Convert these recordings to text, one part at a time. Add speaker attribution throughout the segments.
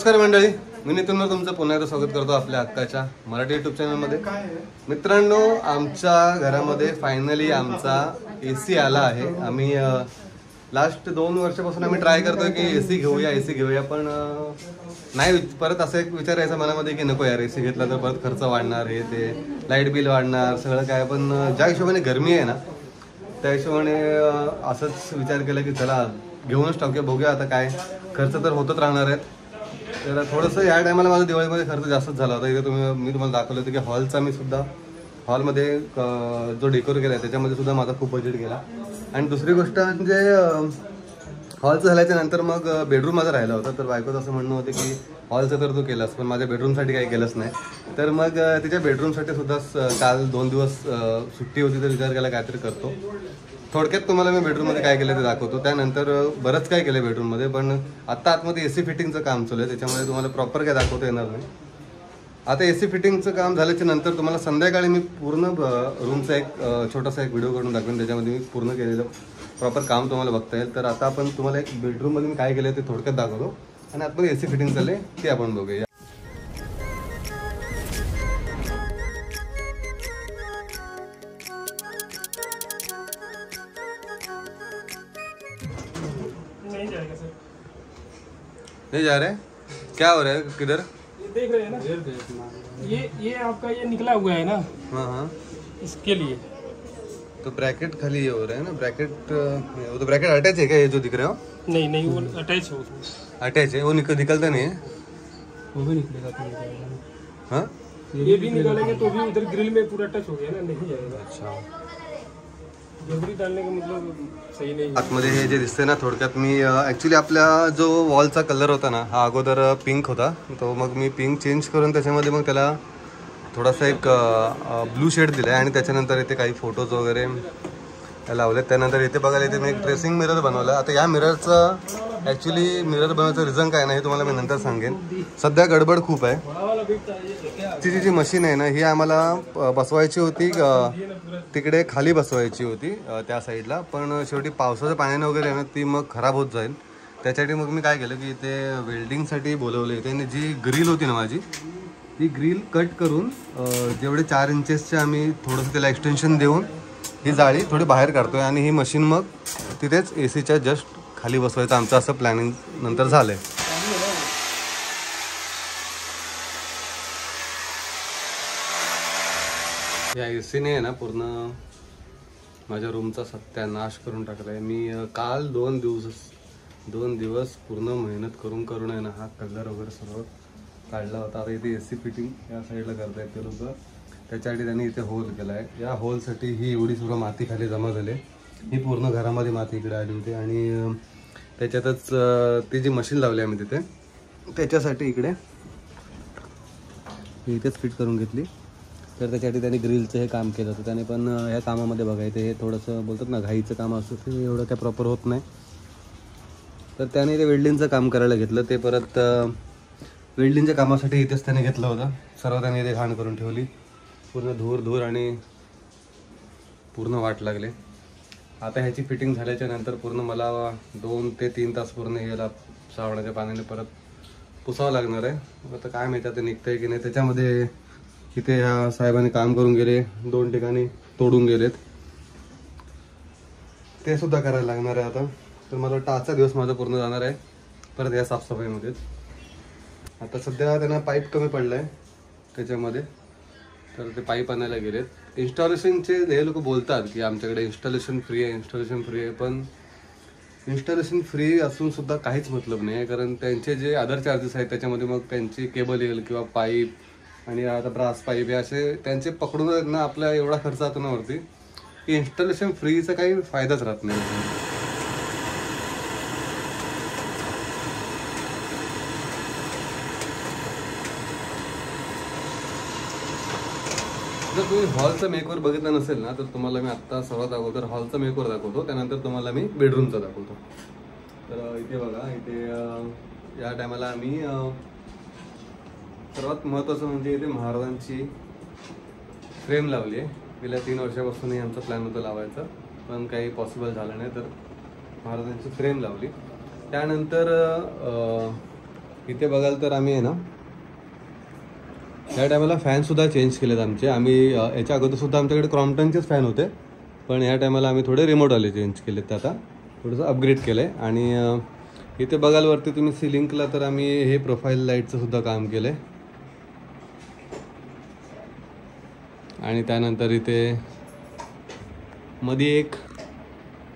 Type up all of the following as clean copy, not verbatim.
Speaker 1: नमस्कार मंडळी, मी नितीनवर तुमचं पुन्हा एकदा स्वागत करतो आपल्या हक्काच्या मराठी यूट्यूब चॅनलमध्ये. मित्रांनो, आमच्या घरामध्ये फायनली आमचा AC आला आहे. आम्ही लास्ट 2 वर्षापासून आम्ही ट्राय करतोय की AC घेऊया, पण नाही. परत असं एक विचार यायचा मनामध्ये की नको यार, AC घेतला तर परत खर्च वाढणार, हे ते लाईट बिल वाढणार सगळं काय. पण ज्या हिशोबाने गरमी आहे ना, त्या हिशोबाने असंच विचार केला की चला घेऊनच टाकूया, बघूया आता काय. खर्च तर होतच राहणार आहेत. तर थोडंसं या टायमाला माझा दिवाळीमध्ये खर्च जास्तच झाला होता. इथे मी तुम्हाला दाखवलं होतं की हॉलचा मी सुद्धा हॉलमध्ये जो डेकोर केला आहे त्याच्यामध्ये सुद्धा माझा खूप बजेट गेला. आणि दुसरी गोष्ट म्हणजे हॉलचं झाल्याच्या नंतर मग बेडरूम माझा राहिला होता. तर बायकोचं असं म्हणणं होतं की हॉलचं तर तू केलास, पण माझ्या बेडरूमसाठी काही केलंच नाही. तर मग तिच्या बेडरूमसाठी सुद्धा काल 2 दिवस सुट्टी होती, तर विचार केला काहीतरी करतो. थोडक्यात तुम्हाला मी बेडरूममध्ये काय केलं ते दाखवतो. त्यानंतर बरंच काय केलं बेडरूममध्ये, पण आत्ता आतमध्ये AC फिटिंगचं काम चालू आहे, त्याच्यामुळे तुम्हाला प्रॉपर काय दाखवता येणार नाही. आता AC फिटिंगचं काम झाल्याच्या नंतर तुम्हाला संध्याकाळी मी पूर्ण रूमचा एक छोटासा एक व्हिडिओ करून दाखवेन, त्याच्यामध्ये मी पूर्ण केलेलं प्रॉपर काम तुम्हाला बघता येईल. तर आता आपण तुम्हाला एक बेडरूममध्ये मी काय केलं ते थोडक्यात दाखवतो, आणि आतमध्ये AC फिटिंग चालले ते आपण बघूया. नहीं जा रहे, क्या हो रहा है, किधर
Speaker 2: देख रहे हैं ना, ये आपका ये निकला हुआ है ना।
Speaker 1: हाँ,
Speaker 2: इसके लिए
Speaker 1: तो ब्रैकेट खाली ये हो रहा है ना, ब्रैकेट वो तो ब्रैकेट अटैच है क्या, ये जो दिख रहे हो?
Speaker 2: नहीं वो अटैच है उसमें।
Speaker 1: अटैच है, वो निकलता नहीं है,
Speaker 2: वो भी निकलेगा तो
Speaker 1: हाँ
Speaker 2: ये भी निकालेंगे तो भी उधर ग्रिल में पूरा टच हो गया ना, नहीं जाएगा।
Speaker 1: अच्छा,
Speaker 2: जबरी डालने का मतलब सही नहीं है।
Speaker 1: आतमध्ये हे जे दिसते ना, थोडक्यात मी ॲक्च्युली आपला जो वॉलचा कलर होता ना, हा अगोदर पिंक होता. तो मग मी पिंक चेंज करून त्याच्यामध्ये मग त्याला थोडासा एक ब्लू शेड दिला आहे, आणि त्याच्यानंतर इथे काही फोटोज वगैरे लावलेत. त्यानंतर इथे बघायला इथे मी एक ड्रेसिंग मिरर बनवला. आता या मिररचं ॲक्च्युली मिरर बनवायचं रिझन काय नाही हे तुम्हाला मी नंतर सांगेन. सध्या गडबड खूप आहे. ती जी मशीन आहे ना, ही आम्हाला बसवायची होती तिकडे खाली बसवायची होती त्या साईडला, पण शेवटी पावसाच्या पाण्याने वगैरे आहे ना ती मग खराब होत जाईल. त्यासाठी मग मी काय केलं की ते वेल्डिंगसाठी बोलवले. त्याने जी ग्रिल होती ना माझी, ती ग्रिल कट करून जेवढे 4 इंचेसचे आम्ही थोडंसं त्याला एक्सटेन्शन देऊन ही जाळी थोडी बाहेर काढतोय, आणि ही मशीन मग तिथेच ACच्या जस्ट खाली बसवायचं आमचं असं प्लॅनिंग नंतर झालंय. या ACने आहे ना पूर्ण माझ्या रूमचा सत्यानाश करून टाकला आहे. मी काल 2 दिवस पूर्ण मेहनत करून आहे ना हा कलर वगैरे सर्व काढला होता. आता इथे AC फिटिंग या साईडला करता येते लोक, त्याच्यासाठी त्यांनी इथे होल केला आहे. या होलसाठी ही एवढी सुद्धा माती खाली जमा झाली. ही पूर्ण घरामध्ये माती इकडे आली होती, आणि त्याच्यातच ती जी मशीन लावली आम्ही तिथे त्याच्यासाठी इकडे इथेच फिट करून घेतली. तर त्याच्यासाठी त्यांनी ग्रिलचं हे काम केलं होतं. त्याने पण ह्या कामामध्ये बघायचं हे थोडंसं बोलतात ना घाईचं काम असतं, ते एवढं काय प्रॉपर होत नाही. तर त्याने ते वेल्डिंगचं काम करायला घेतलं. ते परत वेल्डिंगच्या कामासाठी इथेच त्याने घेतलं होतं. सर्व त्याने इथे घाण करून ठेवली, पूर्ण धूर आणि पूर्ण वाट लागले. आता ह्याची फिटिंग झाल्याच्या नंतर पूर्ण मला 2 ते 3 तास पूर्ण याला श्रावणाच्या पाण्याने परत पुसावं लागणार आहे. आता काय माहिती आता निघतंय की नाही. त्याच्यामध्ये इथे ह्या साहेबांनी काम करून गेले, 2 ठिकाणी तोडून गेलेत, ते सुद्धा करायला लागणार आहे आता. तर मला वाटतं आजचा दिवस माझा पूर्ण जाणार आहे परत या साफसफाईमध्येच. आता सध्या त्यांना पाईप कमी पडला आहे त्याच्यामध्ये, तर ते पाईप आणायला गेलेत. इन्स्टॉलेशनचे हे लोक बोलतात की आमच्याकडे इन्स्टॉलेशन फ्री आहे, पण इन्स्टॉलेशन फ्री असून सुद्धा काहीच मतलब नाही आहे. कारण त्यांचे जे अदर चार्जेस आहेत त्याच्यामध्ये मग त्यांची केबल येईल किंवा पाईप आणि आता ब्रास पाईप हे असे त्यांचे पकडून ना आपला एवढा खर्च जातो ना वरती की इन्स्टॉलेशन फ्रीचा काही फायदाच राहत नाही. जर तुम्ही हॉलचा मेकओव्हर बघितला नसेल ना, तर तुम्हाला मी आत्ता सर्वात अगोदर हॉलचा मेकओव्हर दाखवतो, त्यानंतर तुम्हाला मी बेडरूमचा दाखवतो. तर इथे बघा, इथे या टायमाला आम्ही सर्वात महत्त्वाचं म्हणजे इथे महाराजांची फ्रेम लावली आहे. गेल्या 3 वर्षापासूनही आमचा प्लॅन होता लावायचा, पण काही पॉसिबल झालं नाही. तर महाराजांची फ्रेम लावली. त्यानंतर इथे बघाल तर आम्ही आहे ना या टायमाला फॅनसुद्धा चेंज केलेत आमचे. आम्ही याच्या अगोदरसुद्धा आमच्याकडे क्रॉम्प्टनचेच फॅन होते, पण ह्या टायमाला आम्ही थोडे रिमोटवाले चेंज केलेत. ते आता थोडंसं अपग्रेड केलं आहे. आणि इथे बघाल वरती तुम्ही सिलिंगला तर आम्ही हे प्रोफाईल लाईटचं सुद्धा काम केलं आहे. आणि त्यानंतर इथे मध्ये एक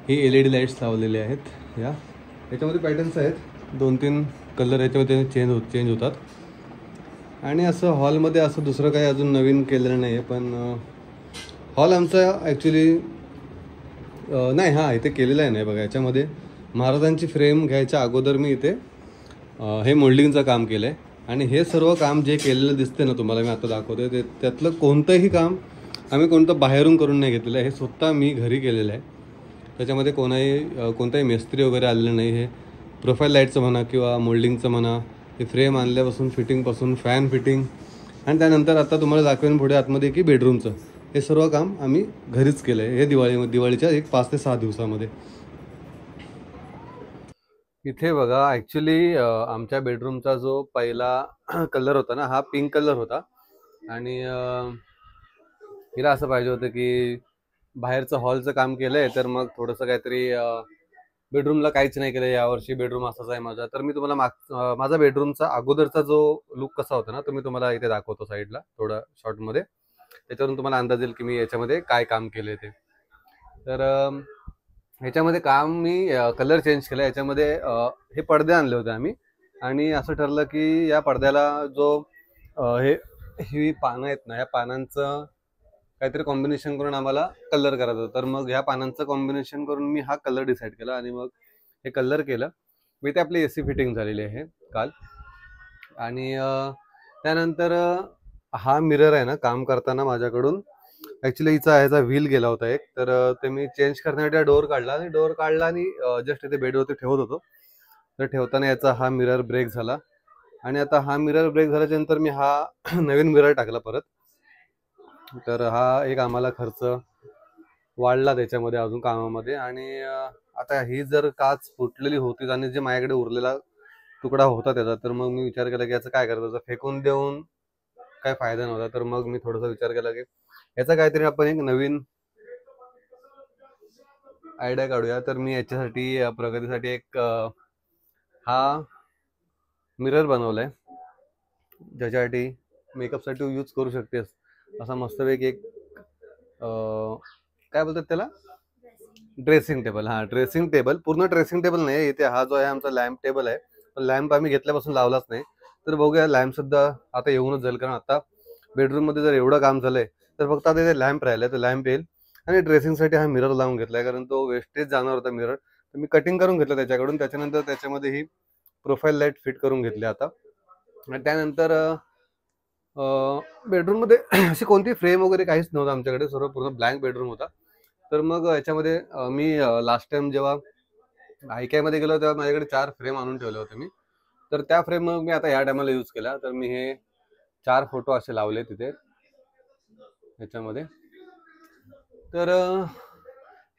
Speaker 1: ही LED लाईट्स लावलेले आहेत. याच्यामध्ये पॅटर्न्स आहेत, 2-3 कलर याच्यामध्ये चेंज होतात. आणि असं हॉलमध्ये असं दुसरं काही अजून नवीन केलेलं नाही आहे. पण हॉल आमचा ॲक्च्युली नाही, हां इथे केलेलं आहे. नाही बघा, याच्यामध्ये महाराजांची फ्रेम घ्यायच्या अगोदर मी इथे हे मोल्डिंगचं काम केलं आहे. आणि हे सर्व काम जे केलेलं दिसते ना तुम्हाला, मी आता दाखवतो ते त्यातलं कोणतंही काम आम्ही कोणतं बाहेरून करून नाही घेतलेलं आहे. हे स्वतः मी घरी केलेलं आहे. त्याच्यामध्ये कोणताही मिस्त्री वगैरे आलेलं नाही. हे प्रोफाईल लाईटचं म्हणा किंवा मोल्डिंगचं म्हणा, हे फ्रेम आणल्यापासून फिटिंगपासून फॅन फिटिंग, आणि त्यानंतर आता तुम्हाला दाखवेन पुढे आतमध्ये की बेडरूमचं, हे सर्व काम आम्ही घरीच केलं आहे. हे दिवाळीच्या एक 5 ते 6 दिवसामध्ये. इथे बघा, ॲक्च्युली आमच्या बेडरूमचा जो पहिला कलर होता ना, हा पिंक कलर होता. आणि हिला असं पाहिजे होतं की बाहेरचं हॉलचं काम केलं आहे, तर मग थोडंसं काहीतरी बेडरूमला काहीच नाही केलं यावर्षी. बेडरूम असाच आहे माझा. तर मी तुम्हाला माझा बेडरूमचा अगोदरचा जो लुक कसा होता ना, तो मी तुम्हाला इथे दाखवतो साईडला थोडं शॉर्टमध्ये. त्याच्यावरून तुम्हाला अंदाज येईल की मी याच्यामध्ये काय काम केलं ते. तर ह्याच्यामध्ये काम मी कलर चेंज केला. याच्यामध्ये हे पडदे आणले होते आम्ही, आणि असं ठरलं की या पडद्याला जो ही पानं आहेत ना, या पानांचं काहीतरी कॉम्बिनेशन करून आम्हाला कलर करायचा होता. तर मग ह्या पानांचं कॉम्बिनेशन करून मी हा कलर डिसाईड केला आणि मग हे कलर केलं. मी ते आपली AC फिटिंग झालेली आहे काल. आणि त्यानंतर हा मिरर आहे ना, काम करताना माझ्याकडून ॲक्च्युली ह्याचा व्हील गेला होता एक. तर ते मी चेंज करण्यासाठी डोअर काढला आणि जस्ट इथे बेडवरती ठेवत होतो. तर ठेवताना याचा हा मिरर ब्रेक झाला. आणि आता हा मिरर ब्रेक झाल्याच्यानंतर मी हा नवीन मिरर टाकला परत. तर हा एक आम्हाला खर्च वाढला त्याच्यामध्ये अजून कामामध्ये. आणि आता ही जर काच फुटलेली होती आणि जे माझ्याकडे उरलेला तुकडा होता त्याचा, तर मग मी विचार केला की याचं काय करायचं. फेकून देऊन काय फायदा नव्हता. तर मग मी थोडासा विचार केला की याचा काहीतरी आपण एक नवीन आयडिया काढूया. तर मी याच्यासाठी प्रगतीसाठी एक हा मिरर बनवलाय, ज्याच्यासाठी मेकअपसाठी यूज करू शकतेस असा मस्तपैकी एक काय बोलतात त्याला, ड्रेसिंग टेबल. हा, ड्रेसिंग टेबल. पूर्ण ड्रेसिंग टेबल नाही, इथे हा जो आहे आमचा लॅम्प टेबल आहे. पण लॅम्प आम्ही घेतल्यापासून लावलाच नाही. तर बघूया, लॅम्प सुद्धा आता येऊनच जाईल, कारण आता बेडरूम मध्ये जर एवढं काम झालंय तर फक्त आता इथे लॅम्प राहिलाय. तर लॅम्प येईल. आणि ड्रेसिंगसाठी हा मिरर लावून घेतलाय, कारण तो वेस्टेज जाणार होता मिरर. तर मी कटिंग करून घेतलं त्याच्याकडून. त्याच्यानंतर त्याच्यामध्ये ही प्रोफाईल लाईट फिट करून घेतली आता. आणि त्यानंतर बेडरूममध्ये अशी कोणती फ्रेम वगैरे काहीच नव्हतं आमच्याकडे, सर्व पूर्ण ब्लँक बेडरूम होता. तर मग याच्यामध्ये मी लास्ट टाइम जेव्हा IKEA गेलो तेव्हा माझ्याकडे 4 फ्रेम आणून ठेवले होते मी. तर त्या फ्रेम मग मी आता या टायमाला यूज केला. तर मी हे 4 फोटो असे लावले तिथे ह्याच्यामध्ये. तर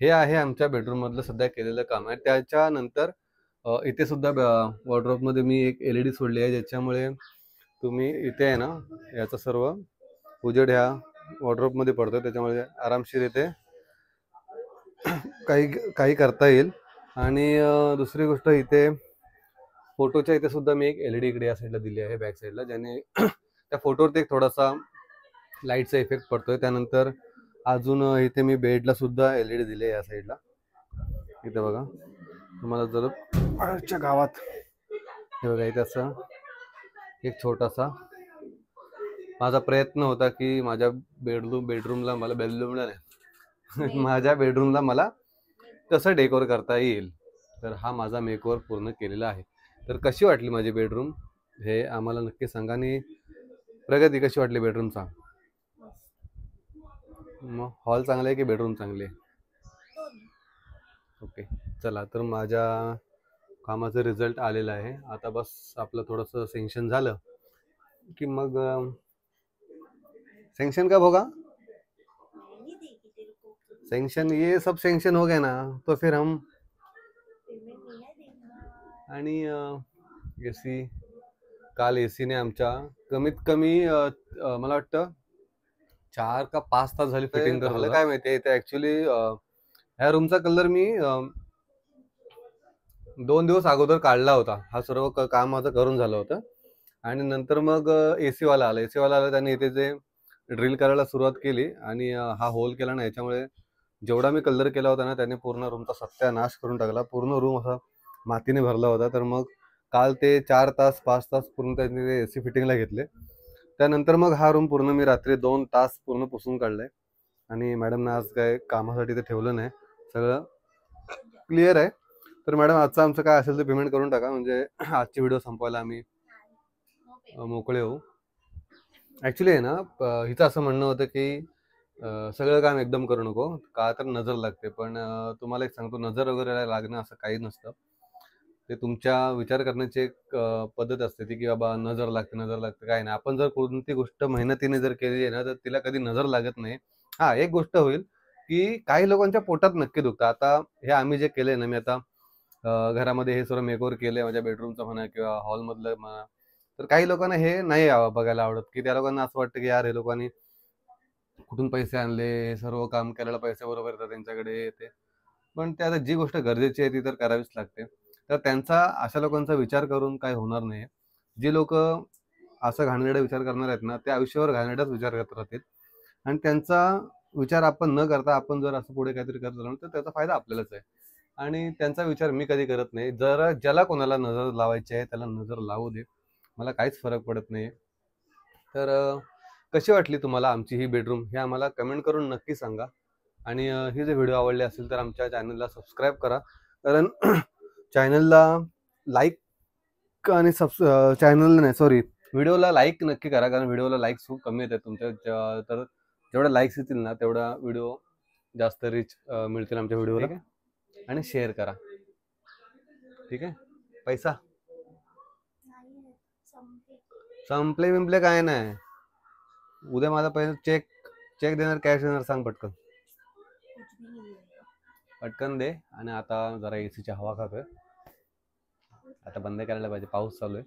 Speaker 1: हे आहे आमच्या बेडरूम मधलं सध्या केलेलं काम आहे. त्याच्यानंतर इथे सुद्धा वॉर्डरोब मध्ये मी एक LED सोडली आहे, ज्याच्यामुळे तुम्ही इथे आहे ना, याचा सर्व उजेड ह्या वॉर्डरोब मध्ये पडतो. त्याच्यामुळे आरामशीर इथे काही करता येईल. आणि दुसरी गोष्ट, इथे फोटोच्या इथे सुद्धा मी एक LED इकडे या साईडला दिली आहे, बॅक साईडला, ज्याने त्या फोटोवरती एक थोडासा लाईटचा इफेक्ट पडतोय. त्यानंतर अजून इथे मी बेडला सुद्धा LED दिले या साईडला. इथे बघा, तुम्हाला जर बाहेरच्या गावात हे बघा, इथे असं एक छोटासा माझा प्रयत्न होता की माझ्या बेडरूमला माझ्या बेडरूमला मला कसं डेकोर करता येईल. तर हा माझा मेकओव्हर पूर्ण केलेला आहे. तर कशी वाटली माझी बेडरूम हे आम्हाला नक्की सांगा. आणि प्रगती, कशी वाटली बेडरूम सांग. मग हॉल चांगला आहे की बेडरूम चांगले आहे? ओके, चला. तर माझ्या कामाचा रिझल्ट आलेला आहे. आता बस आपलं थोडंसं सँक्शन झालं कि मग सँक्शन कब होगा? सैंक्शन, ये सब सैंक्शन हो गया ना, तो फिर हम आणि AC काल एसीने आमच्या कमीत कमी मला वाटतं 4 का 5 तास झाली फिटिंग करत होता. काय माहितीये ते ऍक्च्युली ह्या रूमचा कलर मी 2 दिवस अगोदर काढला होता. हा सर्व काम माझं करून झालं होतं आणि नंतर मग एसी वाला आला. त्याने इथे जे ड्रिल करायला सुरुवात केली आणि हा होल केला ना, याच्यामुळे जेवढा मी कलर केला होता ना त्याने पूर्ण रूमचा सत्यानाश करून टाकला. पूर्ण रूम असा मातीने भरला होता. तर मग काल ते 4 तास 5 तास पूर्ण त्यांनी ते एसी फिटिंगला घेतले. त्यानंतर मग हा रूम पूर्ण मी रात्री 2 तास पूर्ण पुसून काढलाय आणि मॅडमना आज काय कामासाठी ते ठेवलं नाही, सगळं क्लिअर आहे. तर मॅडम आजचं आमचं काय असेल ते पेमेंट करून टाका, म्हणजे आजची व्हिडिओ संपवायला आम्ही मोकळे होऊ. ॲक्च्युली आहे ना, हिचं असं म्हणणं होतं की सगळं काम एकदम करू नको, का तर नजर लागते. पण तुम्हाला एक सांगतो, नजर वगैरे लागणं असं काही नसतं. ते तुमच्या विचार करण्याची एक पद्धत असते ती, की बाबा नजर लागते काय नाही. आपण जर कोणती गोष्ट मेहनतीने जर केली आहे ना, तर तिला कधी नजर लागत नाही. हा, एक गोष्ट होईल की काही लोकांच्या पोटात नक्की दुखतं. आता हे आम्ही जे केलंय ना, मी आता घरामध्ये हे सर्व मेकओव्हर केलंय, माझ्या बेडरूमचं म्हणा किंवा हॉलमधलं म्हणा, तर काही लोकांना हे नाही बघायला आवडत, की त्या लोकांना असं वाटतं की यार हे लोकांनी कुठून पैसे आणले, हे सर्व काम करायला पैसे बरोबर येतात त्यांच्याकडे ते. पण ते आता जी गोष्ट गरजेची आहे ती तर करावीच लागते. तर त्यांचा अशा लोकांचा विचार करून काही होणार नाही. जी लोक असं घाणेरडा विचार करणार आहेत ना, ते आयुष्यावर घाणेरडाच विचार करत राहतील आणि त्यांचा विचार आपण न करता आपण जर असं पुढे काहीतरी करत राहिलो तर त्याचा फायदा आपल्यालाच आहे. आणि त्यांचा विचार मी कधी करत नाही. जर ज्याला कोणाला नजर लावायची आहे त्याला नजर लावू दे, मला काहीच फरक पडत नाही. तर कशी वाटली तुम्हाला आमची ही बेडरूम हे आम्हाला कमेंट करून नक्की सांगा. आणि ही जर व्हिडिओ आवडली असेल तर आमच्या चॅनलला सबस्क्राईब करा, कारण चॅनलला लाईक आणि चॅनलला नाही सॉरी व्हिडिओला लाईक नक्की करा, कारण व्हिडिओला लाईक्स खूप कमी येतात तुमच्या. तर जेवढ्या लाईक्स येतील ना तेवढा व्हिडिओ जास्त रीच मिळतील आमच्या व्हिडिओला. आणि शेअर करा, ठीक आहे. पैसा संपले बिंपले काय नाही. उद्या माझा पैसा चेक देणार, कॅश देणार, सांग पटकन पटकन दे. आणि आता जरा एसीची हवा खातोय, आता बंद करायला पाहिजे, पाऊस चालू आहे.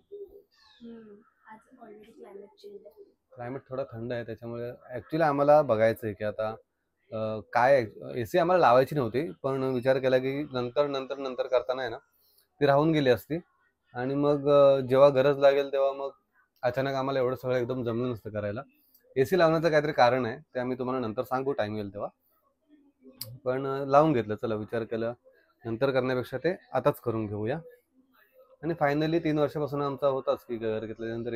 Speaker 1: क्लायमेट थोडा थंड आहे, त्याच्यामुळे ऍक्च्युली आम्हाला बघायचं आहे की आता काय एसी आम्हाला लावायची नव्हती, पण विचार केला की नंतर करताना आहे ना ती राहून गेली असती. आणि मग जेव्हा गरज लागेल तेव्हा मग अचानक आम्हाला एवढं सगळं एकदम जमलं नसतं करायला. एसी लावण्याचं काहीतरी कारण आहे, ते आम्ही तुम्हाला नंतर सांगू टाइम येईल तेव्हा. पण लावून घेतलं, चला विचार केला नंतर करण्यापेक्षा ते आताच करून घेऊया. आणि फायनली 3 वर्षापासून आमचा होताच की घर घेतल्यानंतर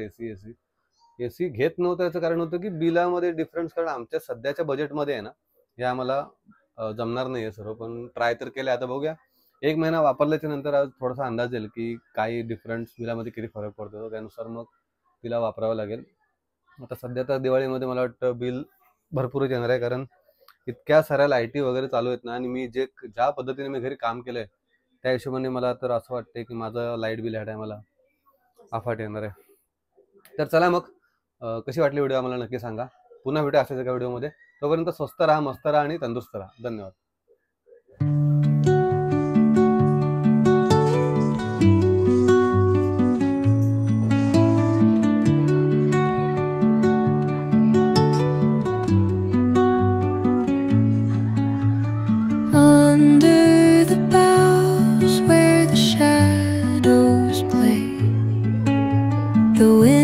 Speaker 1: एसी घेत नव्हतं. याचं कारण होतं की बिलामध्ये डिफरन्स, कारण आमच्या सध्याच्या बजेटमध्ये आहे ना हे आम्हाला जमणार नाही आहे सर्व. पण ट्राय तर केलं, आता बघूया 1 महिना वापरल्याच्या नंतर आज थोडासा अंदाज येईल की काही डिफरन्स बिलामध्ये किती फरक पडतो, त्यानुसार मग तिला वापरावं लागेल. आता सध्या तर दिवाळीमध्ये मला वाटतं बिल भरपूरच येणार आहे, कारण इतक्या साऱ्या लाईटी वगैरे चालू आहेत ना, आणि मी ज्या पद्धतीने मी घरी काम केलंय त्या हिशोबाने मला तर असं वाटतंय की माझं लाईट बिल ह्या टायमाला अफाट येणार आहे. तर चला मग, कशी वाटली व्हिडिओ आम्हाला नक्की सांगा. पुन्हा भेटू अशाच एका व्हिडिओमध्ये. तोपर्यंत स्वस्त राहा, मस्त राहा आणि तंदुरुस्त राहा. धन्यवाद.
Speaker 3: Under the boughs where the shadows play, the wind